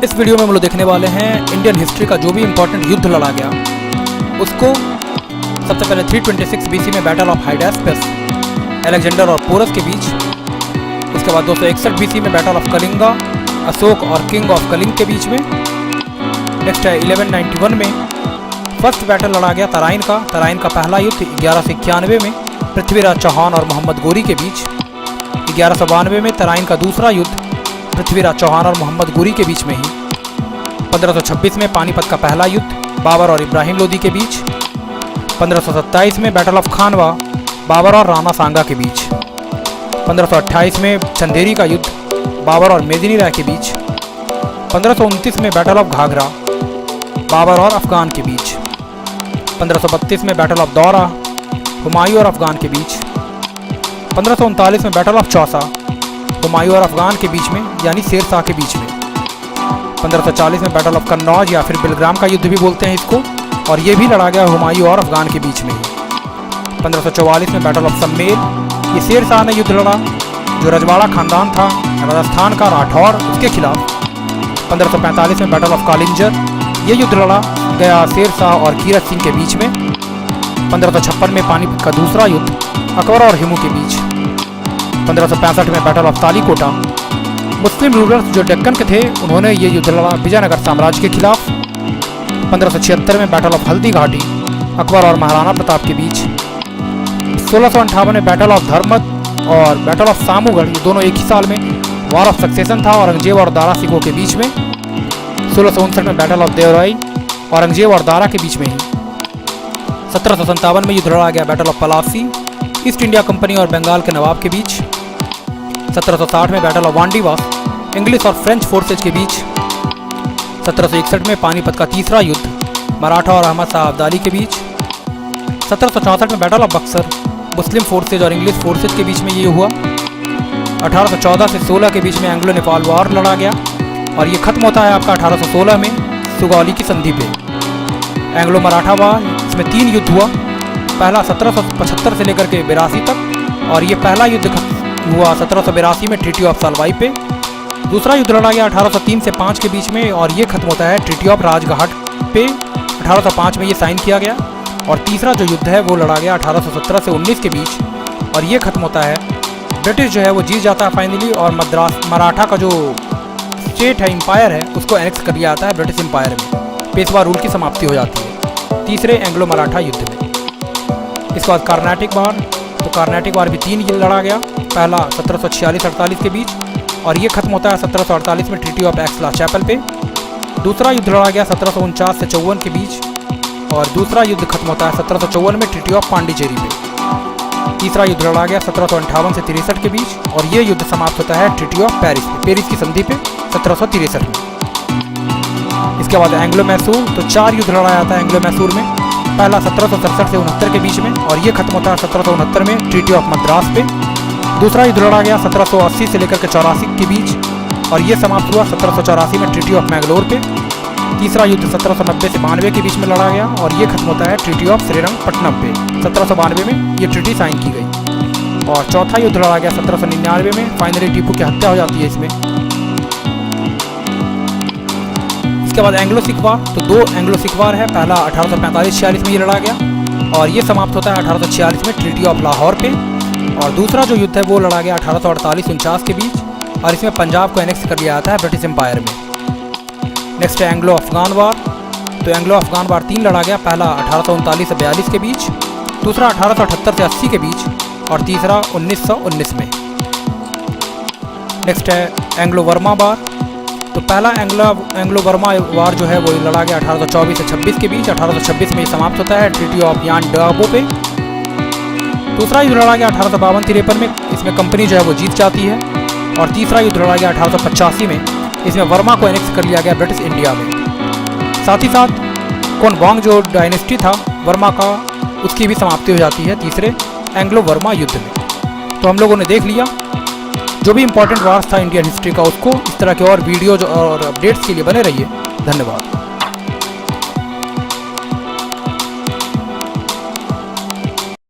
इस वीडियो में हम लोग देखने वाले हैं इंडियन हिस्ट्री का जो भी इम्पोर्टेंट युद्ध लड़ा गया उसको। सबसे पहले 326 BC में बैटल ऑफ हाइडेस्पस अलेक्जेंडर और पोरस के बीच। इसके बाद 261 BC में बैटल ऑफ कलिंगा अशोक और किंग ऑफ कलिंग के बीच में। नेक्स्ट है 1191 में फर्स्ट बैटल लड़ा गया तराइन का पहला युद्ध 1191 में पृथ्वीराज चौहान और मोहम्मद गोरी के बीच। 1192 में तराइन का दूसरा युद्ध पृथ्वीराज चौहान और मोहम्मद गोरी के बीच में ही। 1526 में पानीपत का पहला युद्ध बाबर और इब्राहिम लोदी के बीच। 1527 में बैटल ऑफ खानवा बाबर और राणा सांगा के बीच। 1528 में चंदेरी का युद्ध बाबर और मेदिनी राय के बीच। 1529 में बैटल ऑफ घाघरा बाबर और अफगान के बीच। 1532 में बैटल ऑफ दौरा हुमायूं और अफगान के बीच। 1539 में बैटल ऑफ चौसा हुमायूं और अफगान के बीच में यानी शेर शाह के बीच में। 1540 में बैटल ऑफ कन्नौज या फिर बिलग्राम का युद्ध भी बोलते हैं इसको, और ये भी लड़ा गया हुमायूं और अफगान के बीच में ही। 1544 में बैटल ऑफ सम्मेल, ये शेर शाह ने युद्ध लड़ा जो रजवाड़ा खानदान था राजस्थान का राठौर उसके खिलाफ। 1545 में बैटल ऑफ कालिंजर, ये युद्ध लड़ा गया शेर शाह और कीरत सिंह के बीच में। 1556 में पानीपत का दूसरा युद्ध अकबर और हिमू के बीच। 1565 में battle of Talikota, Muslim rulers जो डेक्कन के थे उन्होंने ये युद्ध लड़ा विजयनगर साम्राज्य के खिलाफ। 1576 में बैटल ऑफ हल्दी घाटी अकबर और महाराणा प्रताप के बीच। 1658 में बैटल ऑफ धर्मत और बैटल ऑफ सामूगढ़, ये दोनों एक ही साल में वॉर ऑफ सक्सेशन था औरंगजेब और दारा सिकों के बीच में। 1659 में बैटल ऑफ देवराई औरंगजेब और दारा के बीच में ही। 1757 में युद्ध लड़ा गया battle of Plassey East India company और बंगाल के नवाब के बीच। 1760 में बैटल ऑफ वांडीवास इंग्लिश और फ्रेंच फोर्सेज के बीच। 1761 में पानीपत का तीसरा युद्ध मराठा और अहमद शाह अब्दाली के बीच। 1764 में battle of Buxar Muslim forces और इंग्लिश फोर्सेज के बीच में ये हुआ। 1814 से 16 के बीच में एंग्लो नेपाल वॉर लड़ा गया और ये खत्म होता है आपका 1816 में सुगौली की संधि पे। एंग्लो मराठा वॉर, इसमें 3 युद्ध हुआ। पहला 1775 से लेकर के 82 तक, और ये पहला युद्ध हुआ 1782 में ट्रीटी ऑफ सालवाई पे। दूसरा युद्ध लड़ा गया 1803 से 5 के बीच में और ये खत्म होता है ट्रीटी ऑफ राजघाट पे। 1805 में ये साइन किया गया। और तीसरा जो युद्ध है वो लड़ा गया 1817 से 19 के बीच और ये खत्म होता है, ब्रिटिश जो है वो जीत जाता है फाइनली और मराठा का जो स्टेट है, एम्पायर है, उसको एनेक्स कर लिया जाता है ब्रिटिश एम्पायर में। पेशवा रूल की समाप्ति हो जाती है तीसरे एंग्लो मराठा युद्ध में। इसके बाद कार्नाटिक वार, तो कार्नाटिक वार भी 3 लड़ा गया। पहला 1746-48 के बीच और ये खत्म होता है 1748 में ट्रीटी ऑफ एक्सला चैपल पे। दूसरा युद्ध लड़ा गया 1749 से 54 के बीच और दूसरा युद्ध खत्म होता है 1754 में ट्रीटी ऑफ पांडिचेरी पे। तीसरा युद्ध लड़ा गया 1758 से 63 के बीच और ये युद्ध समाप्त होता है ट्रीटी ऑफ पेरिस पे, पेरिस की संधि पे 1763 में। इसके बाद एंग्लो मैसूर, तो 4 युद्ध लड़ा जाता है एंग्लो मैसूर में। पहला 1767 से 69 के बीच में और ये खत्म होता है 1769 में ट्रीटी ऑफ मद्रास पे। दूसरा युद्ध लड़ा गया 1780 से लेकर के 84 के बीच और ये समाप्त हुआ 1784 में ट्रीटी ऑफ मैंगलोर पे। तीसरा युद्ध 1790 से 92 के बीच में लड़ा गया और ये खत्म होता है ट्रीटी ऑफ श्रीरंगपट्टनम पे। 1792 में ये ट्रीटी साइन की गई। और चौथा युद्ध लड़ा गया 1799 में, फाइनली टीपू की हत्या हो जाती है इसमें। इसके बाद एंग्लो सिख वार, तो 2 एंग्लो सिख वार है। पहला 1845-46 में ये लड़ा गया और ये समाप्त होता है 1846 में ट्रीटी ऑफ लाहौर पे। और दूसरा जो युद्ध है वो लड़ा गया 1848-49 के बीच और इसमें पंजाब को एनेक्स कर लिया जाता है ब्रिटिश एम्पायर में। नेक्स्ट है एंग्लो अफगान वार, तो एंग्लो अफगान वार 3 लड़ा गया। पहला 1839 से 42 के बीच, दूसरा 1878 से 80 के बीच और तीसरा 1919 में। नेक्स्ट है एंग्लो वर्मा वार, तो पहला एंग्लो वर्मा वार जो है वो लड़ा गया 1824 से 26 के बीच। 1826 में ये समाप्त होता है ट्रीटी ऑफ यान डाबो पे। दूसरा युद्ध लड़ा गया 1852-53 में, इसमें कंपनी जो है वो जीत जाती है। और तीसरा युद्ध लड़ा गया 1885 में, इसमें वर्मा को एनेक्स कर लिया गया ब्रिटिश इंडिया में। साथ ही साथ कोनबांग जो डायनेस्टी था वर्मा का, उसकी भी समाप्ति हो जाती है तीसरे एंग्लो वर्मा युद्ध में। तो हम लोगों ने देख लिया जो भी इंपॉर्टेंट वार्स था इंडियन हिस्ट्री का उसको। इस तरह के और वीडियोज और अपडेट्स के लिए बने रहिए। धन्यवाद।